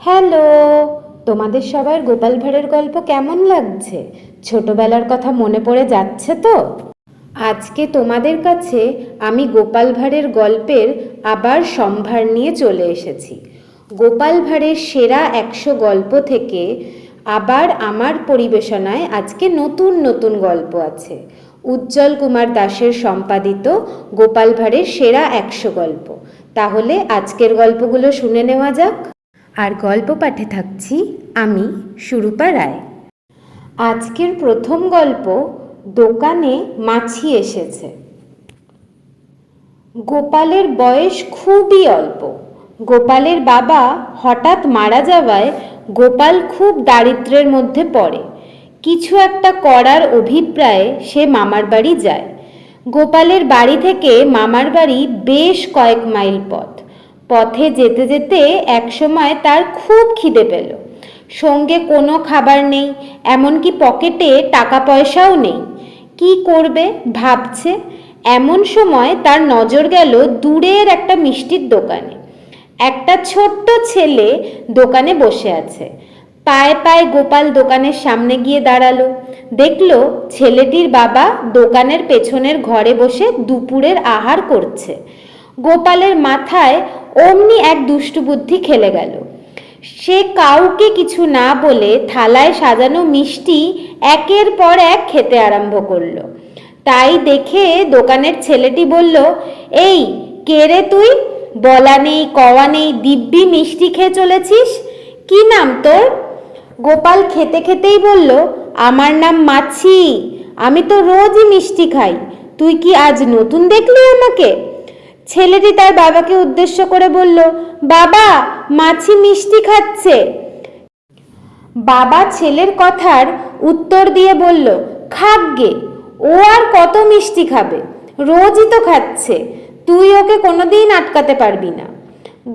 Hello, তোমাদের সবার গোপাল ভাঁড়ের গল্প কেমন লাগছে? ছোটবেলার কথা মনে পড়ে যাচ্ছে তো? আজকে তোমাদের কাছে আমি গোপাল ভাঁড়ের গল্পের আবার সম্ভার নিয়ে চলে এসেছি। গোপাল ভাঁড়ের সেরা 100 গল্প থেকে আবার আমার পরিবেশনায় আজকে নতুন নতুন গল্প আছে। উজ্জ্বল কুমার দাসের সম্পাদিত গোপাল ভাঁড়ের সেরা 100 গল্প। তাহলে আজকের গল্পগুলো শুনে নেওয়া যাক। আর গল্প পাঠে থাকছি আমি, সুরূপা রায়। আজকের প্রথম গল্প, দোকানে মাছি এসেছে। গোপালের বয়স খুবই অল্প। গোপালের বাবা হঠাৎ মারা যাওয়ায় গোপাল খুব দারিদ্র্যের মধ্যে পড়ে। কিছু একটা করার অভিপ্রায়ে সে মামার বাড়ি যায়। গোপালের বাড়ি থেকে মামার বাড়ি বেশ কয়েক মাইল পথ। পথে যেতে যেতে একসময় তার খুব খিদে পেল। সঙ্গে কোনো খাবার নেই, এমনকি পকেটে টাকা পয়সাও নেই। কি করবে ভাবছে, এমন সময় তার নজর গেল দূরের একটা মিষ্টির দোকানে। একটা ছোট্ট ছেলে দোকানে বসে আছে। পায়ে পায়ে গোপাল দোকানের সামনে গিয়ে দাঁড়ালো। দেখলো ছেলেটির বাবা দোকানের পেছনের ঘরে বসে দুপুরের আহার করছে। গোপালের মাথায় অমনি এক দুষ্টু বুদ্ধি খেলে গেল। সে কাউকে কিছু না বলে থালায় সাজানো মিষ্টি একের পর এক খেতে আরম্ভ করলো। তাই দেখে দোকানের ছেলেটি বলল, এই কে রে তুই? বলা নেই কওয়া নেই দিব্যি মিষ্টি খেয়ে চলেছিস। কি নাম তোর? গোপাল খেতে খেতেই বলল, আমার নাম মাছি। আমি তো রোজই মিষ্টি খাই। তুই কি আজ নতুন দেখলি আমাকে? ছেলেটি তার বাবাকে উদ্দেশ্য করে বলল, বাবা, মাছি মিষ্টি খাচ্ছে। বাবা ছেলের কথার উত্তর দিয়ে বলল, খাকগে, ও আর কত মিষ্টি খাবে, রোজই তো খাচ্ছে, তুই ওকে কোনোদিন আটকাতে পারবি না।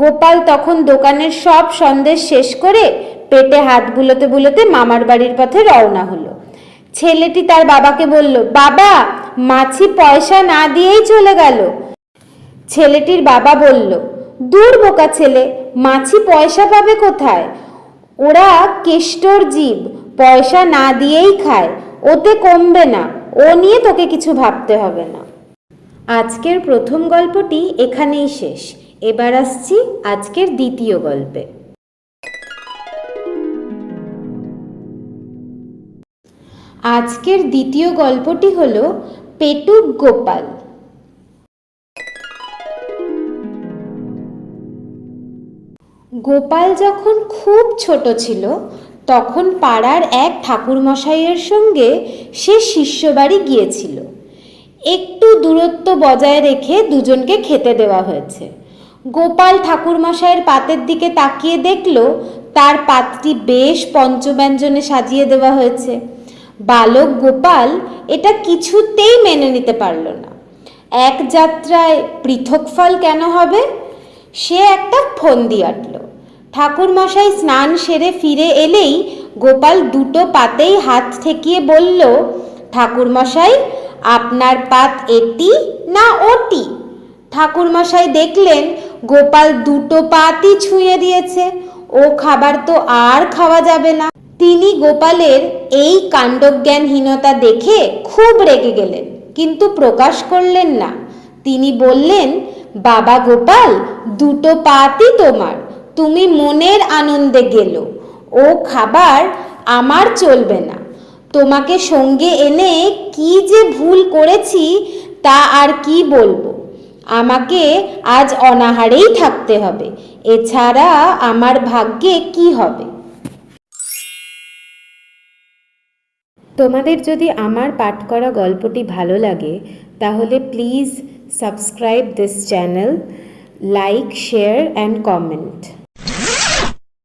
গোপাল তখন দোকানের সব সন্দেশ শেষ করে পেটে হাত বুলোতে বুলোতে মামার বাড়ির পথে রওনা হলো। ছেলেটি তার বাবাকে বলল, বাবা, মাছি পয়সা না দিয়েই চলে গেল। ছেলেটির বাবা বলল, দূর বোকা ছেলে, মাছি পয়সা পাবে কোথায়? ওরা কেষ্টর জীব, পয়সা না দিয়েই খায়, ওতে কমবে না, ও নিয়ে তোকে কিছু ভাবতে হবে না। আজকের প্রথম গল্পটি এখানেই শেষ। এবার আসছি আজকের দ্বিতীয় গল্পে। আজকের দ্বিতীয় গল্পটি হলো পেটুক গোপাল। গোপাল যখন খুব ছোট ছিল তখন পাড়ার এক ঠাকুরমশাইয়ের সঙ্গে সে শিষ্যবাড়ি গিয়েছিল। একটু দূরত্ব বজায় রেখে দুজনকে খেতে দেওয়া হয়েছে। গোপাল ঠাকুরমশাইয়ের পাতের দিকে তাকিয়ে দেখল তার পাতটি বেশ পঞ্চব্যঞ্জনে সাজিয়ে দেওয়া হয়েছে। বালক গোপাল এটা কিছুতেই মেনে নিতে পারল না। এক যাত্রায় পৃথক ফল কেন হবে? সে একটা ফন্দি আঁটল। ঠাকুরমশাই স্নান সেরে ফিরে এলেই গোপাল দুটো পাতেই হাত ঠেকিয়ে বলল, ঠাকুরমশাই, আপনার পাত এটি না ওটি? ঠাকুরমশাই দেখলেন গোপাল দুটো পাতই ছুঁয়ে দিয়েছে। ও খাবার তো আর খাওয়া যাবে না। তিনি গোপালের এই কাণ্ডজ্ঞানহীনতা দেখে খুব রেগে গেলেন, কিন্তু প্রকাশ করলেন না। তিনি বললেন, বাবা গোপাল, দুটো পাতই তোমার, তুমি মনের আনন্দে গেল, ও খাবার আমার চলবে না। তোমাকে সঙ্গে এনে কি যে ভুল করেছি তা আর কি বলবো। আমাকে আজ অনাহারেই থাকতে হবে, এছাড়া আমার ভাগ্যে কি হবে? তোমাদের যদি আমার পাঠ করা গল্পটি ভালো লাগে তাহলে please subscribe this channel, like, share and comment.